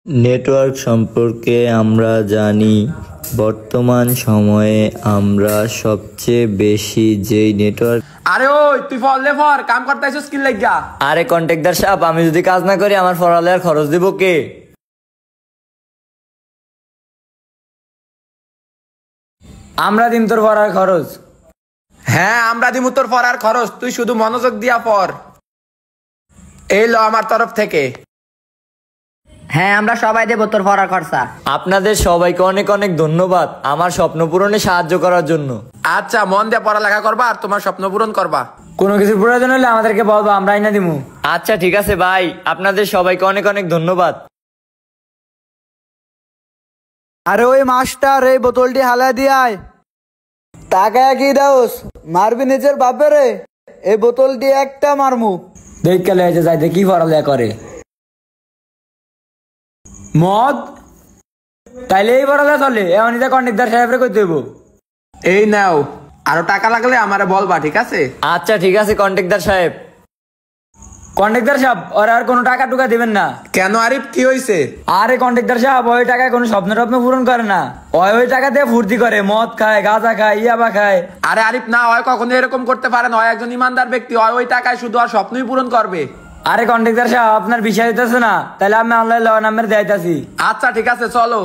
Network সম্পর্কে আমরা জানি, বর্তমান সময়ে আমরা সবচেয়ে বেশি যেই নেটওয়ার্ক। আরে ওই তুই ফল কাম করতে আইছিস কি লাগা? আরে কন্ট্রাক্টর সাহেব, আমি যদি কাজ না করি আমার পড়ালেখার খরচ দিব কে? আমরা দিন তোর পড়ার খরচ। হ্যাঁ আমরা দিমু তোর পড়ার খরচ, তুই শুধু মনোযোগ দিয়া পড়। এই লো আমার তরফ থেকে। হ্যাঁ আমরা সবাই দেবো তোর পড়ার খরচা। আপনাদের সবাইকে অনেক অনেক ধন্যবাদ আমার স্বপ্ন পূরণে সাহায্য করার জন্য। আচ্ছা, মন দিয়ে পড়ালেখা করবা আর তোমার স্বপ্ন পূরণ করবা। কোনো কিছু প্রয়োজন হলে আমাদেরকে বলবো, আমরা আইনা দিমু। আচ্ছা ঠিক আছে ভাই, আপনাদের সবাইকে অনেক অনেক ধন্যবাদ। আরে ওই মাস্টার, এই বোতলটি হালা দিয়ায়। টাকা কি দাওস? মারবি নিজের বাপেরে? এই বোতলটি একটা মারমু। দেখ কেলে যাই দেখি পড়ালেখা করে মদ, তাইলে এই পড়ালেখা চলে। এমন কন্ট্রাক্টর সাহেবরে কই দেব। এই নাও, আরো টাকা লাগলে আমারে বলবা, ঠিক আছে? আচ্ছা ঠিক আছে কন্ট্রাক্টর সাহেব। কন্ট্রাক্টর সাহেব, ওরা আর কোনো টাকা টুকা দিবেন না। কেন আরিফ, কি হইছে? আরে কন্ট্রাক্টর সাহেব, ওই টাকায় কোনো স্বপ্ন টপ্ন পূরণ করে না। ওই টাকা দিয়ে ফুর্তি করে, মদ খায়, গাঁজা খায়, ইয়াবা খায়। আরে আরিফ না, হয় কখনো এরকম করতে পারে না। হয় একজন ইমানদার ব্যক্তি, হয় ওই টাকায় শুধু আর স্বপ্নই পূরণ করবে। আরে কন্ট্রাক্টর সাহেব, আপনার বিষয় হইতেছে না, তাহলে আমি অনলাইন লওয়া নাম্বার দেখাইতাছি। আচ্ছা ঠিক আছে, চলো।